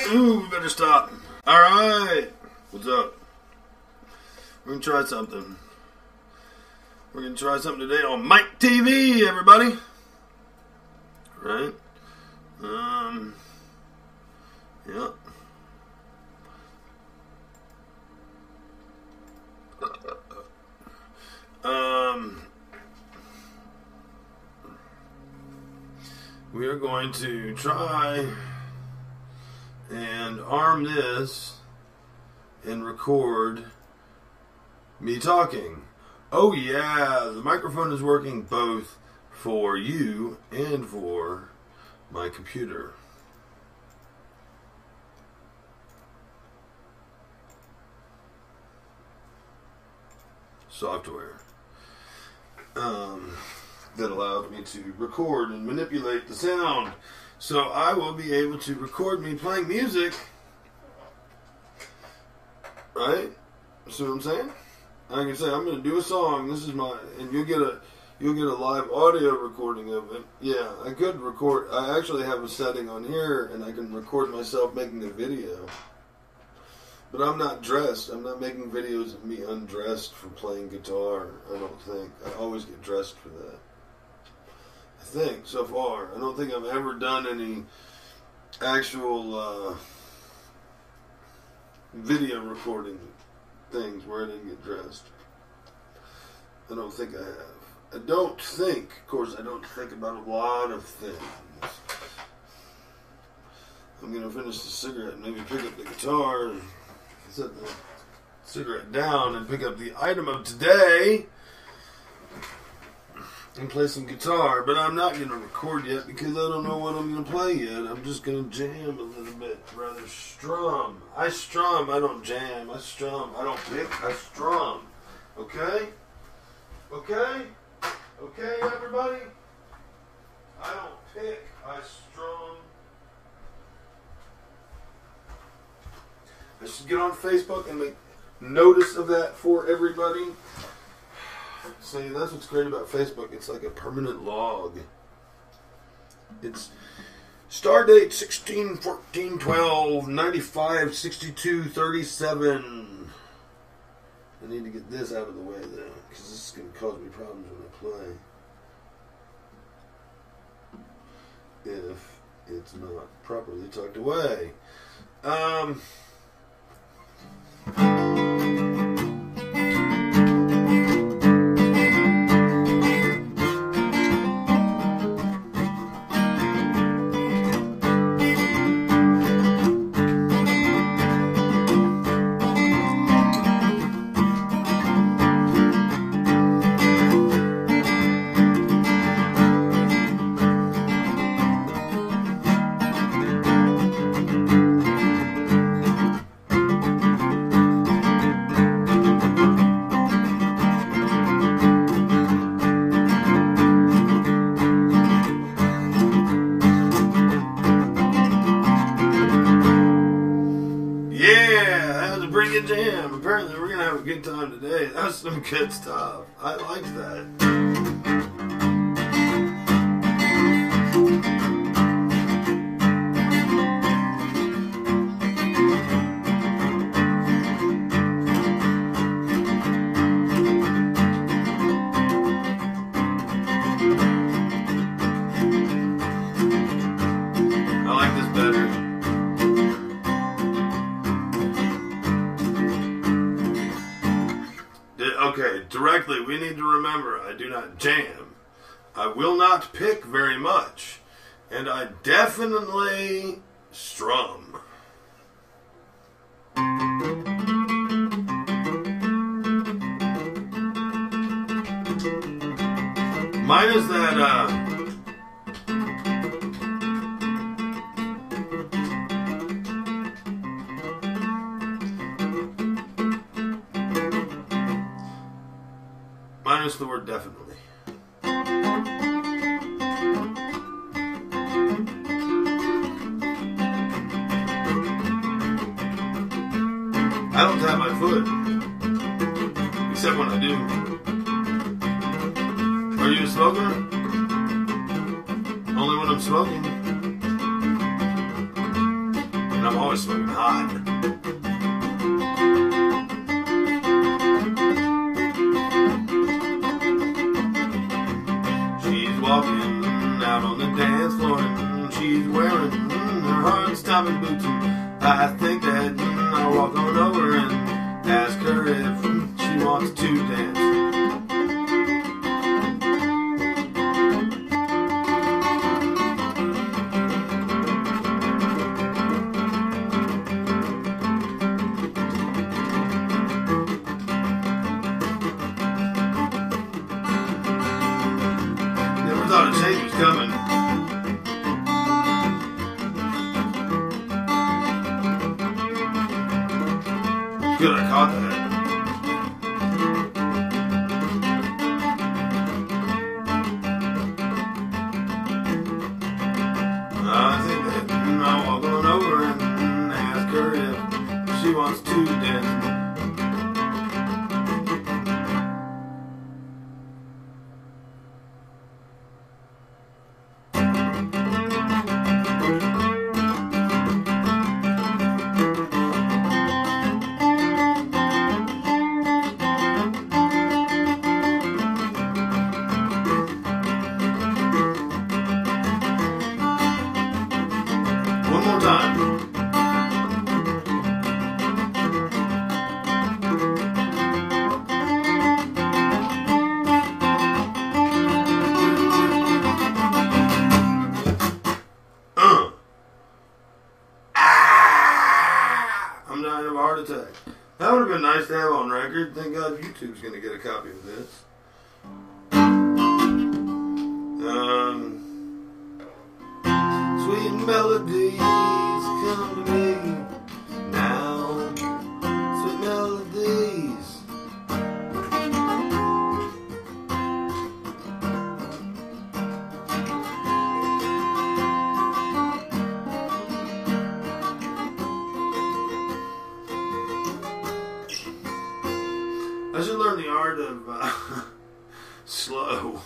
Ooh, we better stop. Alright. What's up? We're going to try something. We're going to try something today on Mike TV, everybody. Right? Yeah. We are going to try and arm this and record me talking. Oh yeah, the microphone is working both for you and for my computer. Software that allows me to record and manipulate the sound. So I will be able to record me playing music. Right? See what I'm saying? I can say I'm going to do a song. This is my, and you'll get a live audio recording of it. Yeah, I could record. I actually have a setting on here, and I can record myself making a video. But I'm not dressed. I'm not making videos of me undressed for playing guitar. I don't think. I always get dressed for that. I think, so far. I don't think I've ever done any actual video recording things where I didn't get dressed. I don't think I have. I don't think, of course, I don't think about a lot of things. I'm going to finish the cigarette and maybe pick up the guitar and set the cigarette down and pick up the item of today and play some guitar. But I'm not going to record yet because I don't know what I'm going to play yet. I'm just going to jam a little bit, rather strum. I strum, I don't jam. I strum, I don't pick, I strum. Okay? Okay? Okay, everybody? I don't pick, I strum. I should get on Facebook and make notice of that for everybody. See, that's what's great about Facebook. It's like a permanent log. It's Stardate 16/14/12/95/62/37. I need to get this out of the way though, because this is going to cause me problems when I play. If it's not properly tucked away. Jam. Apparently we're gonna have a good time today. That's some good stuff. I like that. I like this better. Okay, directly, we need to remember, I do not jam. I will not pick very much. And I definitely strum. Minus that, minus the word definitely. I don't tap my foot, except when I do. Are you a smoker? Only when I'm smoking. And I'm always smoking hot. She's walking out on the dance floor, and she's wearing her hard-stopping boots. And I think that I'll walk on over and ask her if she wants to dance. Never thought a change was coming. Good, I caught that. I think that I'll walk on over and ask her if she wants to dance. One more time. I'm dying of a heart attack. That would have been nice to have on record. Thank God YouTube's going to get a copy of this. Sweet melodies come to me now. Sweet melodies. I should learn the art of slow.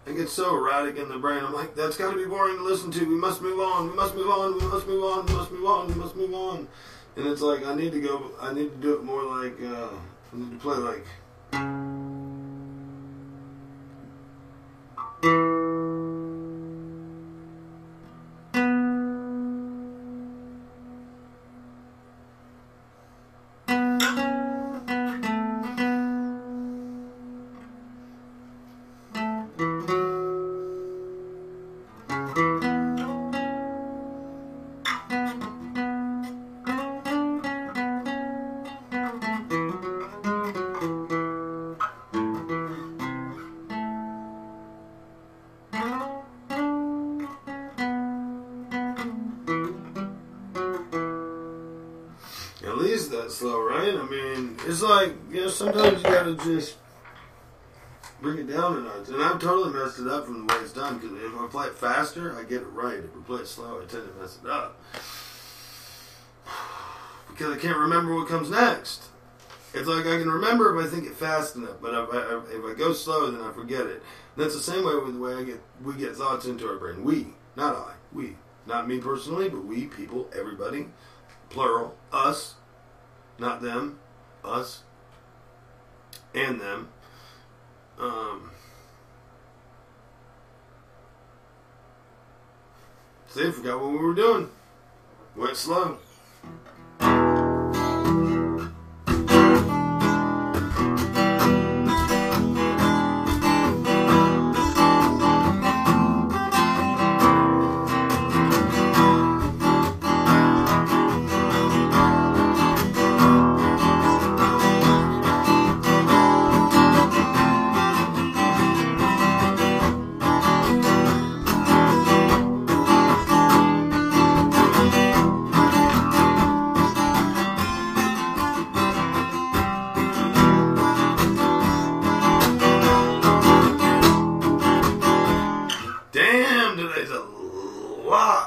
I get so erratic in the brain. I'm like, that's got to be boring to listen to. We must move on. We must move on. We must move on. We must move on. We must move on. And it's like I need to do it more like I need to play like. At least that slow, right? I mean, it's like, you know, sometimes you gotta just bring it down a notch. And I've totally messed it up from the way it's done, because if I play it faster, I get it right. If I play it slow, I tend to mess it up. Because I can't remember what comes next. It's like I can remember if I think it fast enough, but if I go slow, then I forget it. And that's the same way with the way we get thoughts into our brain. We, not I, we. Not me personally, but we, people, everybody. Plural, us, not them, us, and them. See, I forgot what we were doing. Went slow.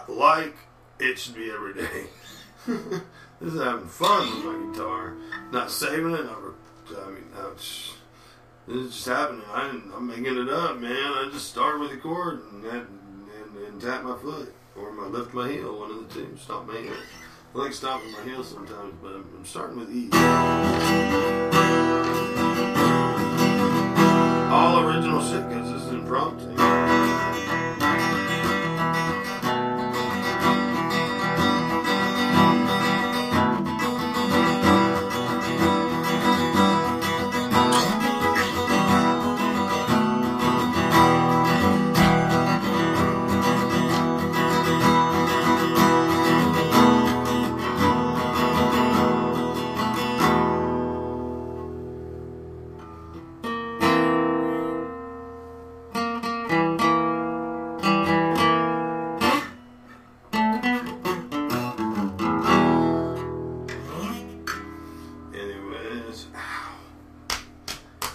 Like it should be every day. This is having fun with my guitar. Not saving it. This is just happening. I'm making it up, man. I just start with a chord and tap my foot. Or I lift my heel, one of the two. Stomp my heel. I like stomping my heel sometimes, but I'm starting with E. All original shit, because this is impromptu.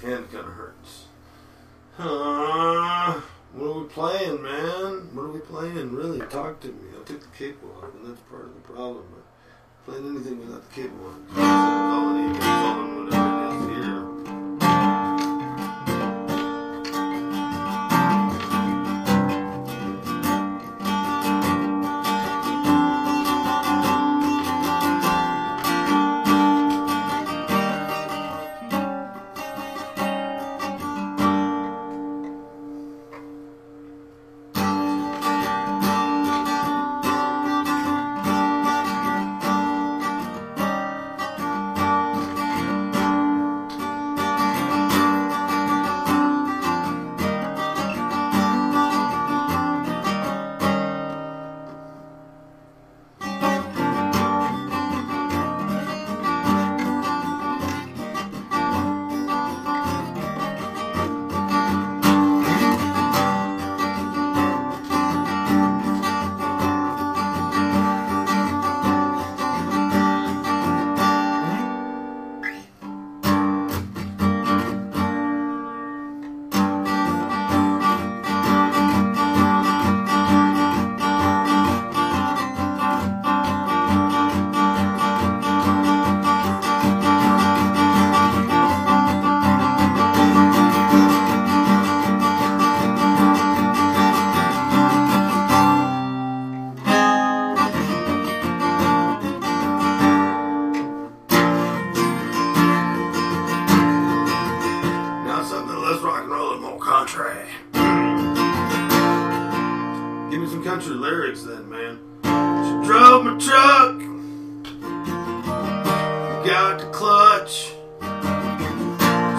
Hand kind of hurts. What are we playing, man? What are we playing? Really, talk to me. I took the cape off, and that's part of the problem. But playing anything without the cape on. Calling emails on whatever it is here. Give me some country lyrics then, man. She drove my truck, got the clutch,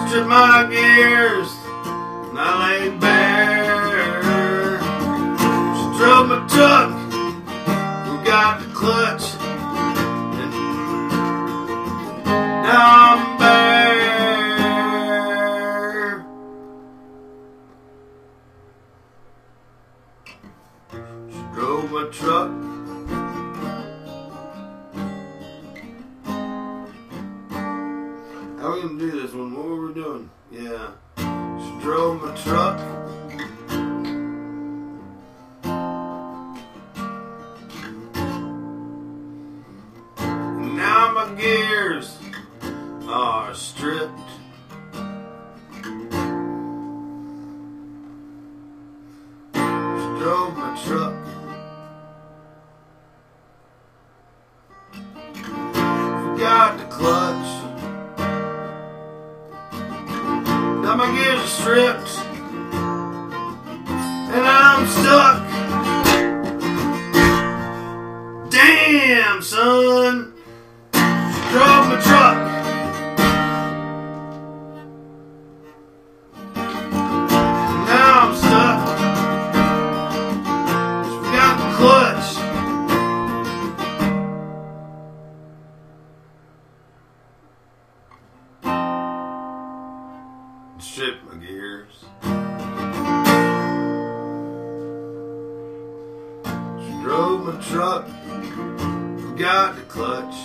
stripped my gears, and I laid bare. She drove my truck, got the clutch, and now I'm bare. Drove my truck, how are we gonna do this one? What were we doing? Yeah, she drove my truck, and now my gears are stripped. She drove my truck, got the clutch, now my gears are stripped, and I'm stuck. Damn, son, she drove my truck, now I'm stuck. She got the clutch, stripped my gears. She drove my truck, forgot the clutch.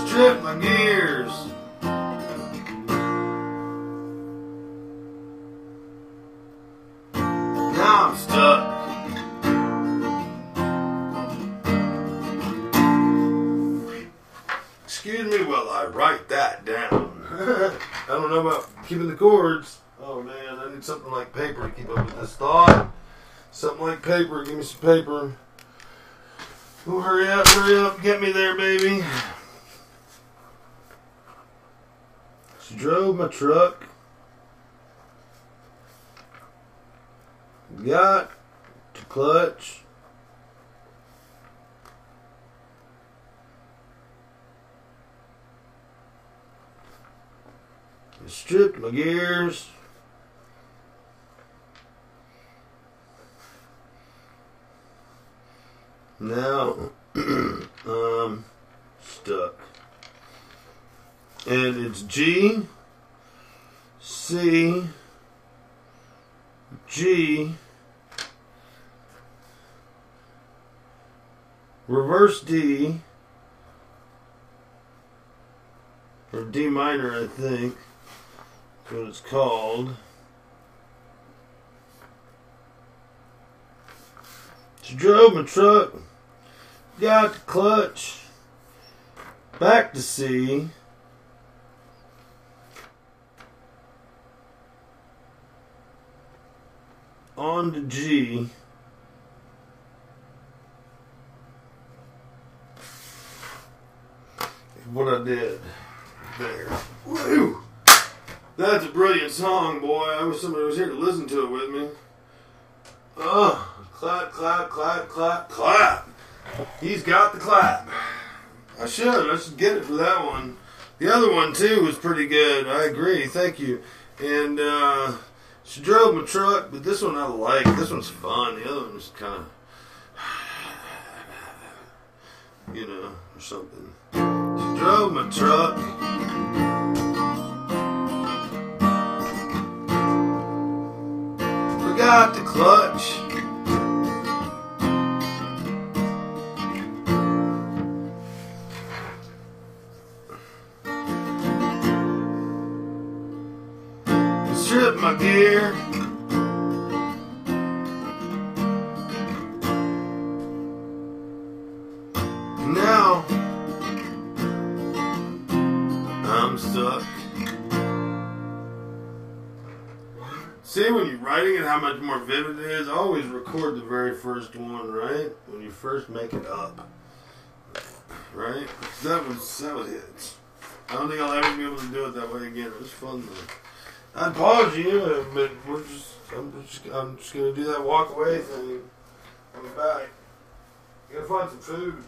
Stripped my gears. Now I'm stuck. Excuse me while I write that down. I don't know about keeping the chords. Oh man, I need need something like paper to keep up with this thought. Something like paper. Give me some paper. Oh, hurry up, get me there, baby. She drove my truck. Got to clutch. Stripped my gears. Now I'm stuck. And it's G, C, G, reverse D, or D minor, I think. That's what it's called. She drove my truck, got the clutch, back to C, on to G, what I did there. Woo! That's a brilliant song, boy. I wish somebody was here to listen to it with me. Clap, clap, clap, clap, clap. He's got the clap. I should get it for that one. The other one, too, was pretty good. I agree. Thank you. And, she drove my truck, but this one I like. This one's fun. The other one was kind of, or something. She drove my truck. Forgot the clutch. Strip my gear. Now I'm stuck. See, when you're writing it, how much more vivid it is. Always record the very first one, right? When you first make it up, right? That was it. I don't think I'll ever be able to do it that way again. It was fun though. I'd pause you, but I'm just gonna do that walk away thing. I'll be back. Gotta find some food.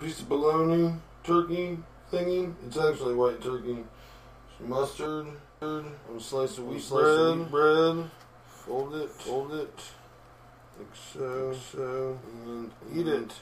piece of bologna, turkey thingy. It's actually white turkey. Some mustard, a slice of wheat bread. Fold it, like so, and eat it.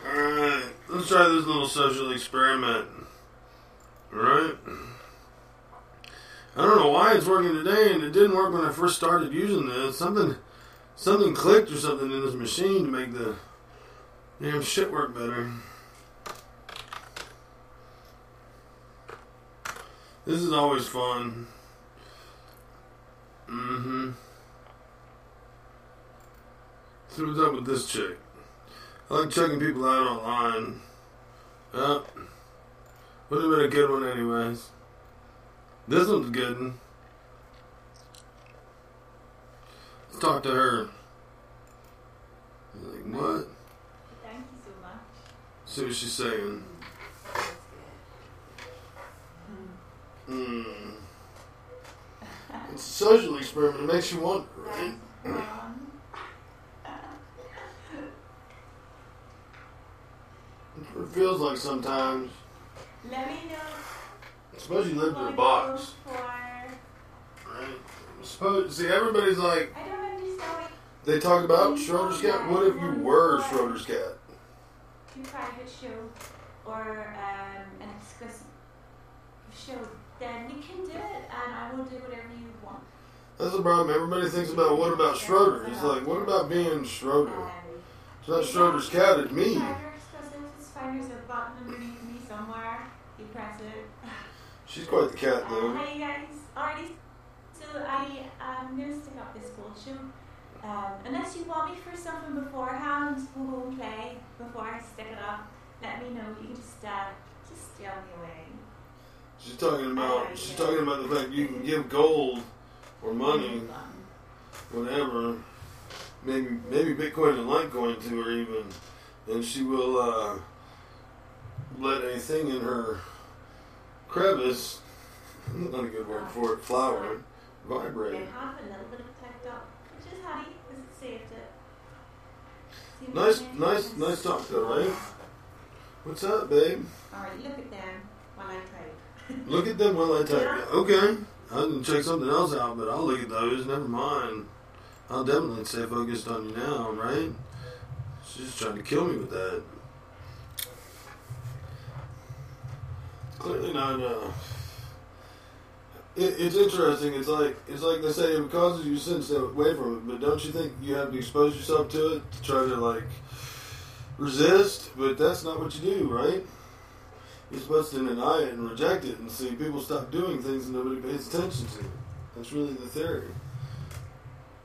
Alright. Let's try this little social experiment. Alright? I don't know why it's working today, and it didn't work when I first started using this. Something clicked or something in this machine to make the damn shit work better. This is always fun. So what's up with this chick? I like checking people out online. Would have been a good one anyways. This one's good. Let's talk to her. Like, what? Thank you so much. See what she's saying. It's a social experiment. It makes you wonder, right? It feels like sometimes. Let me know. I suppose you lived in a box. Right? See, everybody's like, I don't understand. they talk about Schroeder's cat. What if you were Schroeder's cat? To a private show or an exclusive show, then you can do it, and I will do whatever you want. That's the problem. Everybody thinks about what about Schroeder. It's like, what about being Schroeder? It's not Schroeder's cat, it's me. It's fine. There's a button underneath me somewhere. You press it. She's quite the cat, though. Hi, you guys. Alrighty. So I'm going to stick up this gold show. Unless you want me for something beforehand, we'll go and play before I stick it up. Let me know. You can just steal me away. She's talking about the fact you can give gold or money, whatever, maybe Bitcoin and Litecoin to her even, and she will let anything in her crevice, not a good word for it, flower, vibrate. They have a little bit of tech up, which is handy because it saved it. Nice talk though, right? What's up, babe? Alright, look at them while I type. Look at them while I type. Yeah. Okay. I can check something else out, but I'll look at those. Never mind. I'll definitely stay focused on you now, right? She's just trying to kill me with that. Clearly not. It's interesting. It's like they say it causes you sin, stay away from it. But don't you think you have to expose yourself to it to try to resist, but that's not what you do, right? You're supposed to deny it and reject it and see people stop doing things and nobody pays attention to it. That's really the theory.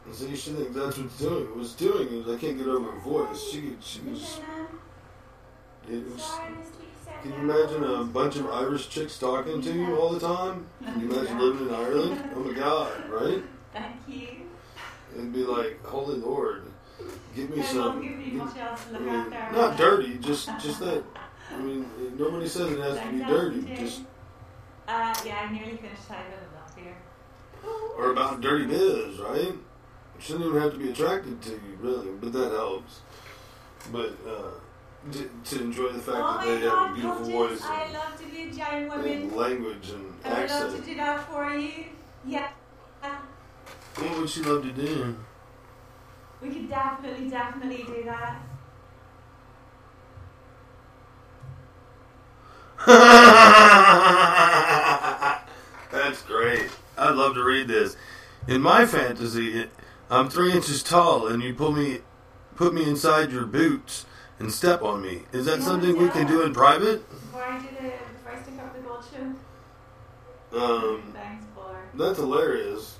And so you should think that's what it's doing. What's doing is I can't get over her voice. She was. Can you imagine a bunch of Irish chicks talking to you all the time? Can you imagine living in Ireland? Oh my God, right? Thank you. It'd be like, holy Lord, give me some. After. Not dirty, just that. I mean, nobody says it has to be dirty. Just yeah, I nearly finished typing it up here. or about dirty biz, right? It shouldn't even have to be attracted to you, really, but that helps. But to enjoy the fact that they have a beautiful voice I love to be a giant woman. and language and I would accent. love to do that for you. Yeah. What would she love to do? We could definitely do that. That's great. I'd love to read this. In my fantasy, I'm 3 inches tall, and you put me inside your boots and step on me. Is that something we can do in private? Before I stick up the gold shoe. Thanks, Paul. That's hilarious.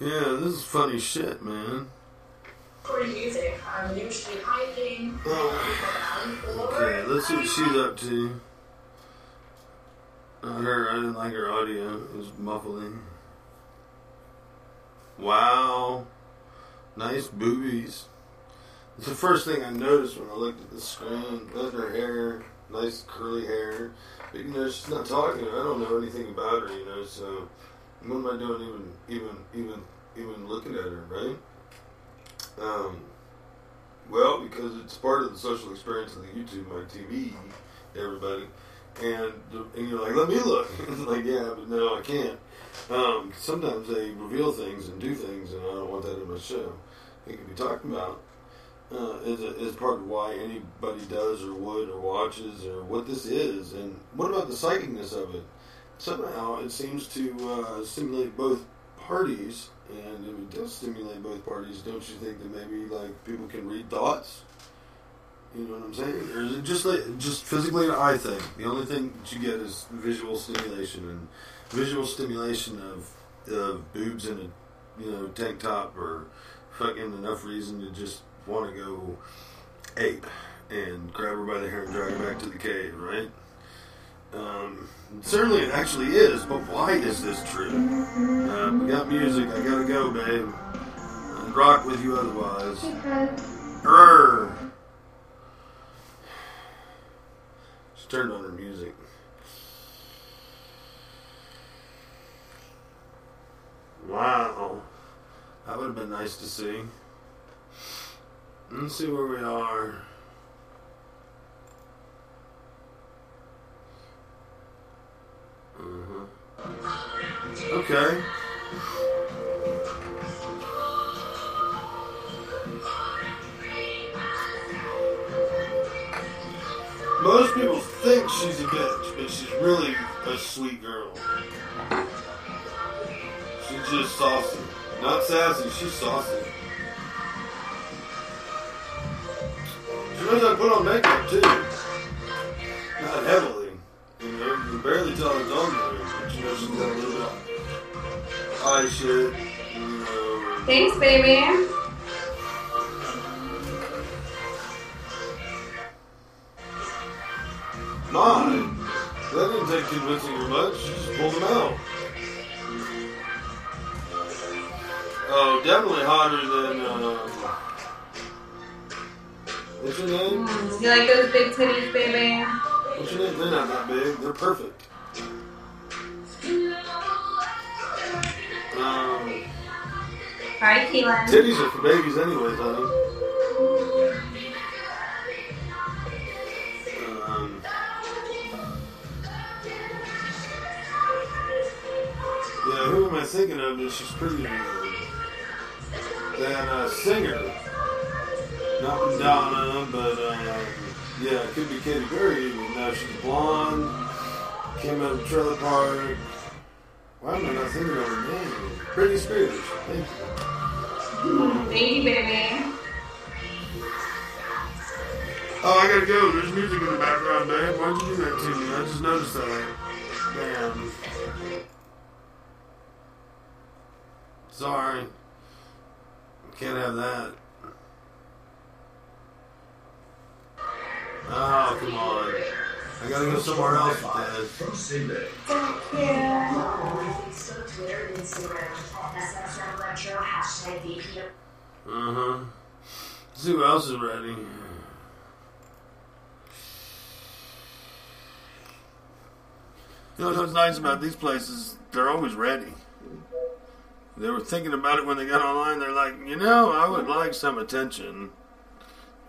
Yeah, this is funny shit, man. For music, I'm usually hiking. Okay, let's see what she's up to. I didn't like her audio. It was muffling. Wow. Nice boobies. It's the first thing I noticed when I looked at the screen. That's her hair. Nice curly hair. But, she's not talking. I don't know anything about her, so what am I doing even looking at her, right? Well, because it's part of the social experience of the YouTube, my TV, everybody. And you're like, let me look. It's like, yeah, but no, I can't. Sometimes they reveal things and do things, and I don't want that in my show. It can be talked about is part of why anybody does or would or watches or what this is. And what about the psychicness of it? Somehow it seems to stimulate both parties, and if it does stimulate both parties, don't you think that maybe people can read thoughts? You know what I'm saying? Or is it just physically an eye thing? The only thing that you get is visual stimulation, and visual stimulation of boobs in a tank top or fucking enough reason to just want to go ape and grab her by the hair and drag her back to the cave, right? Certainly it actually is, but why is this true? We got music, I gotta go, babe. I'd rock with you otherwise. She turned on her music. Wow. That would have been nice to see. Let's see where we are. Okay. Most people think she's a bitch, but she's really a sweet girl. She's just saucy. Not sassy, she's saucy. She knows how to put on makeup, too. Not heavily. You can barely tell it's on there, but she's got a little bit of eye shit. Thanks, baby. Mine? That didn't take convincing her much. She just pulled them out. Oh, definitely hotter than, what's your name? You like those big titties, baby? What's your name? They're not that big. They're perfect. Alright, Keelan. Titties are for babies anyways, honey. Yeah, who am I thinking of that she's pretty than singer? Not Madonna, but Yeah, it could be Katy Perry, even though she's blonde, came out of a trailer park. Why am I not thinking of her name? Britney Spears. Thank you. Thank you, baby. Oh, I gotta go. There's music in the background, babe. Why'd you do that to me? I just noticed that. Damn. Sorry. Can't have that. Oh, come on. I gotta go somewhere else with this. Thank you. Twitter, Instagram, SSM Retro, #VP. Uh-huh. Let's see who else is ready. You know what's nice about these places? They're always ready. They were thinking about it when they got online. They're like, I would like some attention.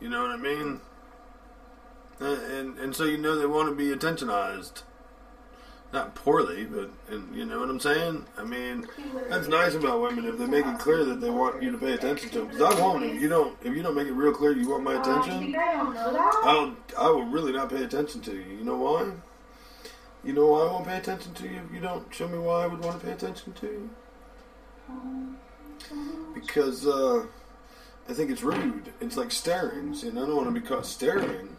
You know what I mean? And so they want to be attentionized. Not poorly, but you know what I'm saying? I mean, that's nice about women if they make it clear that they want you to pay attention to them. Because I won't if you don't make it real clear you want my attention. You think I don't know that? I will really not pay attention to you. You know why? You know why I won't pay attention to you if you don't show me why I would want to pay attention to you? Because I think it's rude. It's like staring. See, and I don't want to be caught staring,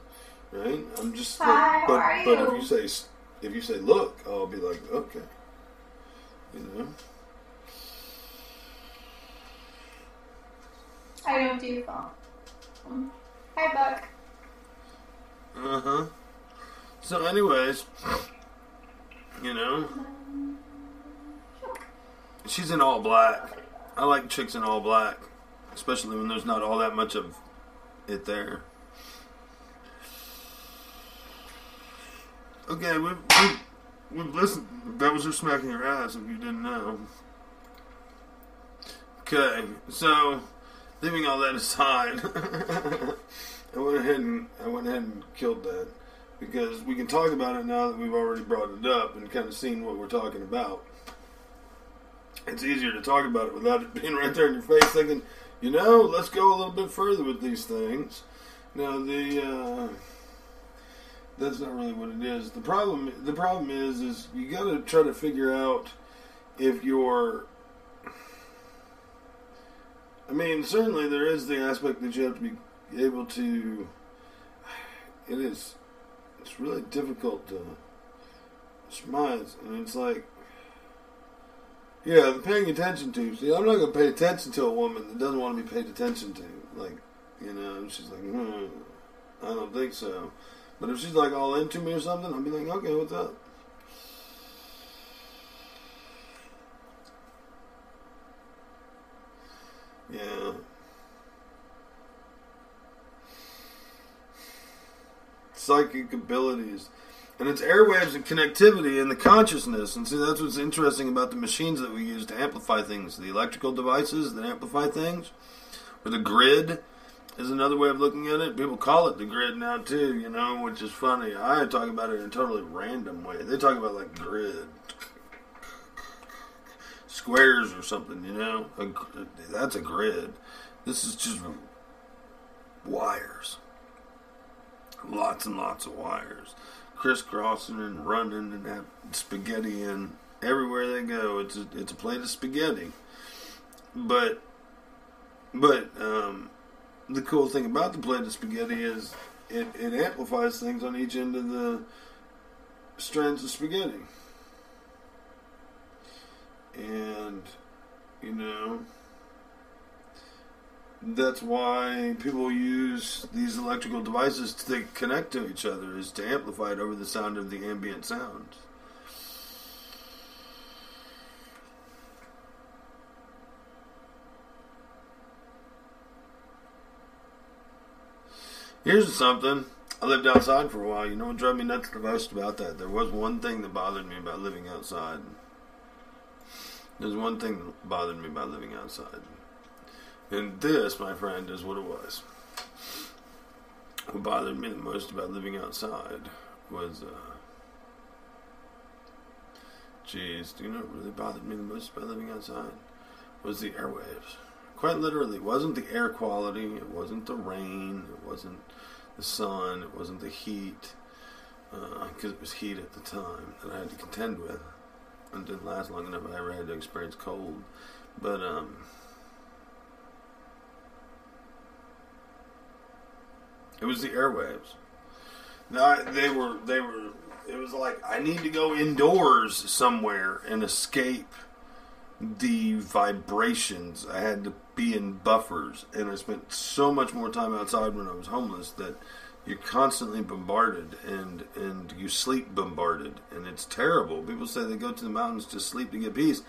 right? I'm just like, but if you say look, I'll be like, okay, I don't do phone. Hi, Buck. So, anyways, she's in all black. I like chicks in all black, especially when there's not all that much of it there. Okay, we've listened. That was her smacking her ass, if you didn't know. Okay, so leaving all that aside, I went ahead and killed that because we can talk about it now that we've already brought it up and kind of seen what we're talking about. It's easier to talk about it without it being right there in your face, thinking, let's go a little bit further with these things. Now that's not really what it is. The problem is you got to try to figure out if you're. I mean, certainly there is the aspect that you have to be able to. It's really difficult to surmise, and it's like, the paying attention to. See, I'm not going to pay attention to a woman that doesn't want to be paid attention to. Like, she's like, I don't think so. But if she's like all into me or something, I'll be like, okay, what's up? Yeah. Psychic abilities. And it's airwaves and connectivity and the consciousness. And see, that's what's interesting about the machines that we use to amplify things. The electrical devices that amplify things. Or the grid is another way of looking at it. People call it the grid now too, which is funny. I talk about it in a totally random way. They talk about like grid. Squares or something, that's a grid. This is just wires. Lots and lots of wires. Crisscrossing and running and have spaghetti in everywhere they go. It's a plate of spaghetti. But the cool thing about the plate of spaghetti is it amplifies things on each end of the strands of spaghetti. And, that's why people use these electrical devices to connect to each other, is to amplify it over the sound of the ambient sounds. Here's something. I lived outside for a while. You know what drove me nuts the most about that? There was one thing that bothered me about living outside. There's one thing that bothered me about living outside. And this, my friend, is what it was. What bothered me the most about living outside was, do you know what really bothered me the most about living outside? Was the airwaves. Quite literally. It wasn't the air quality. It wasn't the rain. It wasn't the sun. It wasn't the heat, because it was heat at the time that I had to contend with. It didn't last long enough. I ever had to experience cold, but it was the airwaves. No, they were. It was like I need to go indoors somewhere and escape the vibrations. I had to be in buffers, and I spent so much more time outside when I was homeless that you're constantly bombarded, and you sleep bombarded, and it's terrible. People say they go to the mountains to sleep to get peace.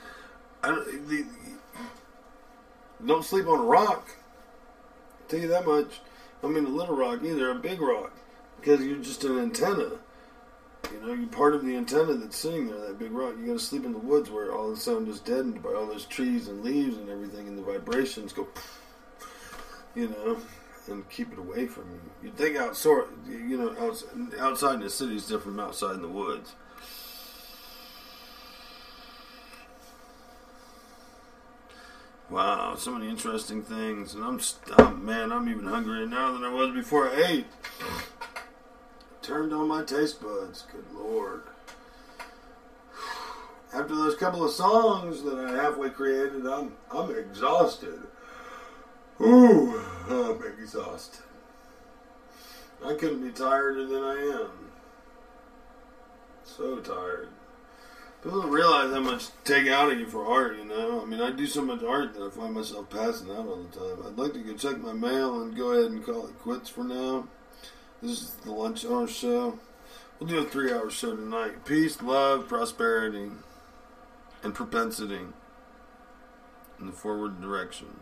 Don't sleep on a rock. I'll tell you that much. I mean a little rock either, a big rock, because you're just an antenna. You know, you're part of the antenna that's sitting there, that big rock. You gotta sleep in the woods where all the sound is deadened by all those trees and leaves and everything, and the vibrations go, you know, and keep it away from you. You'd think outside in the city is different from outside in the woods. Wow, so many interesting things, and I'm even hungrier now than I was before I ate. Turned on my taste buds. Good Lord. After those couple of songs that I halfway created, I'm exhausted. Ooh, I'm exhausted. I couldn't be tireder than I am. So tired. People don't realize how much take out of you for art, you know? I mean, I do so much art that I find myself passing out all the time. I'd like to go check my mail and go ahead and call it quits for now. This is the lunch hour show. We'll do a 3-hour show tonight. Peace, love, prosperity, and propensity in the forward direction.